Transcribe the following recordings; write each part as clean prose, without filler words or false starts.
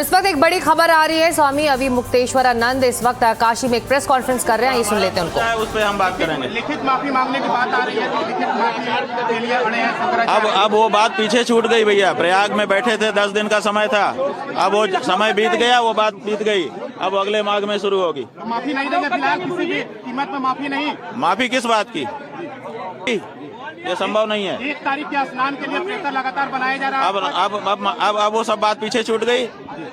इस वक्त एक बड़ी खबर आ रही है। स्वामी अविमुक्तेश्वरानंद इस वक्त काशी में एक प्रेस कॉन्फ्रेंस कर रहे हैं, ये सुन लेते हैं उनको। उस पर हम बात करेंगे। लिखित माफी मांगने की बात आ रही है, तो लिखित माफी के लिए अड़े हैं शंकराचार्य। अब वो बात पीछे छूट गई भैया। प्रयाग में बैठे थे, 10 दिन का समय था। अब वो समय बीत गया, वो बात बीत गई। अब अगले माघ में शुरू होगी। माफी नहीं देंगे फिलहाल, किसी भी कीमत में माफी नहीं। माफी किस बात की? ये संभव नहीं है। 1 तारीख के स्नान के लिए प्रेतर लगातार बनाया जा रहा है। अब वो सब बात पीछे छूट गई।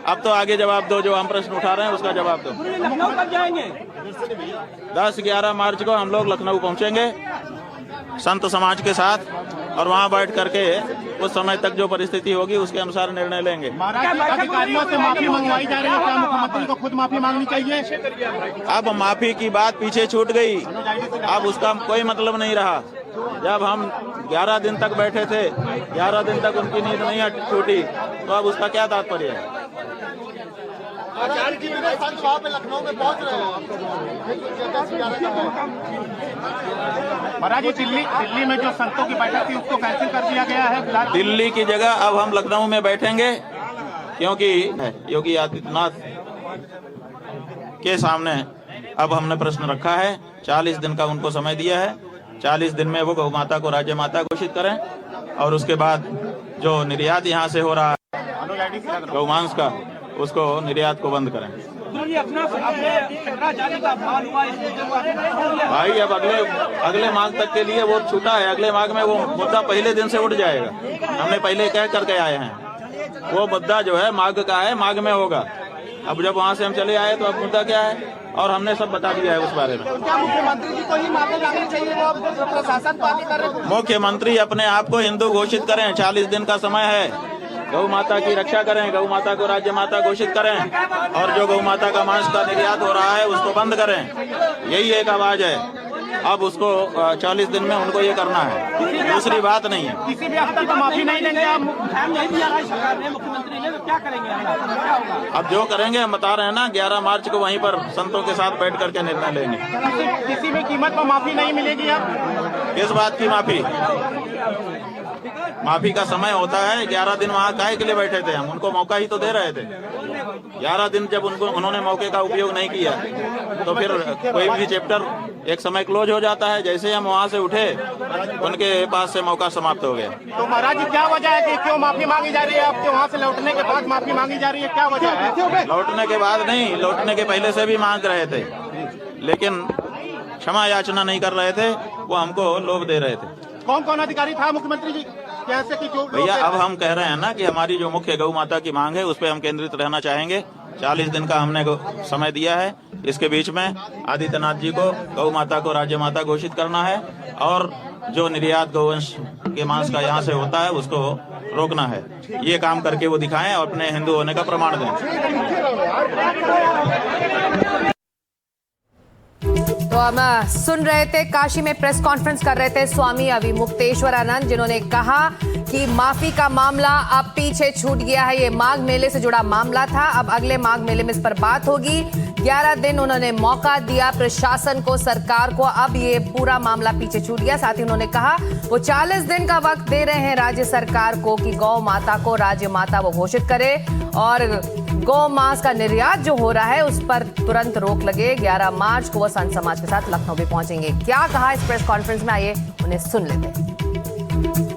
अब तो आगे जवाब दो, जो हम प्रश्न उठा रहे हैं उसका जवाब दो। लखनऊ कब जाएंगे? 10-11 मार्च को हम लोग लखनऊ पहुंचेंगे संत समाज के साथ, और वहां बैठ करके उस समय तक जो परिस्थिति होगी उसके अनुसार निर्णय लेंगे। अधिकारियों से माफी मंगवाई जा रही है, क्या मुख्यमंत्री को खुद माफी मांगनी चाहिए? अब माफी की बात पीछे छूट गई, अब उसका कोई मतलब नहीं रहा। जब हम 11 दिन तक बैठे थे, 11 दिन तक उनकी नींद नहीं छूटी, तो अब उसका क्या तात्पर्य है? आचार्य जी भी संत वहाँ पे लखनऊ में पहुँच रहे हैं। महाराज जी, दिल्ली में जो संतों की बैठक थी उसको कैंसिल कर दिया गया है। दिल्ली की जगह अब हम लखनऊ में बैठेंगे, क्योंकि योगी आदित्यनाथ के सामने अब हमने प्रश्न रखा है। 40 दिन का उनको समय दिया है। 40 दिन में वो गौ माता को राज्य माता घोषित करें, और उसके बाद जो निर्यात यहाँ से हो रहा है गौमांस का, उसको निर्यात को बंद करें। भाई अब अगले माघ तक के लिए वो छूटा है। अगले माघ में वो मुद्दा पहले दिन से उठ जाएगा। हमने पहले कह करके आए हैं, वो मुद्दा जो है माघ का है, माघ में होगा। अब जब वहाँ से हम चले आए तो अब मुद्दा क्या है, और हमने सब बता दिया है उस बारे में। क्या मुख्यमंत्री जी को ही माफी मांगनी चाहिए? वो अब प्रशासन बात कर रहे हैं। मुख्यमंत्री अपने आप को हिंदू घोषित करें। 40 दिन का समय है। गौ माता की रक्षा करें, गौ माता को राज्य माता घोषित करें, और जो गौ माता का मांस का निर्यात हो रहा है उसको बंद करें। यही एक आवाज है। अब उसको 40 दिन में उनको ये करना है, दूसरी बात नहीं है। किसी भी स्तर पर माफी नहीं देंगे आप? नहीं दिया सरकार ने, मुख्यमंत्री ने, तो क्या करेंगे? क्या होगा? अब जो करेंगे हम बता रहे हैं ना, 11 मार्च को वहीं पर संतों के साथ बैठ करके निर्णय लेंगे। किसी भी कीमत पर माफी नहीं मिलेगी अब? किस बात की माफी? माफी का समय होता है। 11 दिन वहाँ काहे के लिए बैठे थे? हम उनको मौका ही तो दे रहे थे। 11 दिन जब उन्होंने मौके का उपयोग नहीं किया, तो फिर कोई भी चैप्टर एक समय क्लोज हो जाता है। जैसे हम वहाँ से उठे, उनके पास से मौका समाप्त हो गया। तो महाराज जी, क्या वजह है कि क्यों माफी मांगी जा रही है? आपके वहाँ से लौटने के बाद माफी मांगी जा रही है, क्या वजह है? लौटने के बाद नहीं, लौटने के पहले से भी मांग रहे थे, लेकिन क्षमा याचना नहीं कर रहे थे। वो हमको लोभ दे रहे थे। कौन कौन अधिकारी था मुख्यमंत्री जी? कैसे कि जो भैया, अब हम कह रहे हैं ना कि हमारी जो मुख्य गौ माता की मांग है उस पर हम केंद्रित रहना चाहेंगे। 40 दिन का हमने समय दिया है। इसके बीच में आदित्यनाथ जी को गौ माता को राज्य माता घोषित करना है, और जो निर्यात गौवंश के मांस का यहाँ से होता है उसको रोकना है। ये काम करके वो दिखाएं और अपने हिंदू होने का प्रमाण दें। तो हम सुन रहे थे, काशी में प्रेस कॉन्फ्रेंस कर रहे थे स्वामी अविमुक्तेश्वरानंद, जिन्होंने कहा कि माफी का मामला अब पीछे छूट गया है। ये माघ मेले से जुड़ा मामला था, अब अगले माघ मेले में इस पर बात होगी। 11 दिन उन्होंने मौका दिया प्रशासन को, सरकार को। अब ये पूरा मामला पीछे छूट गया। साथ ही उन्होंने कहा वो 40 दिन का वक्त दे रहे हैं राज्य सरकार को कि गौ माता को राज्य माता वो घोषित करे, और गौ मांस का निर्यात जो हो रहा है उस पर तुरंत रोक लगे। 11 मार्च को वो संत समाज के साथ लखनऊ भी पहुंचेंगे। क्या कहा इस प्रेस कॉन्फ्रेंस में, आइए उन्हें सुन लेते हैं।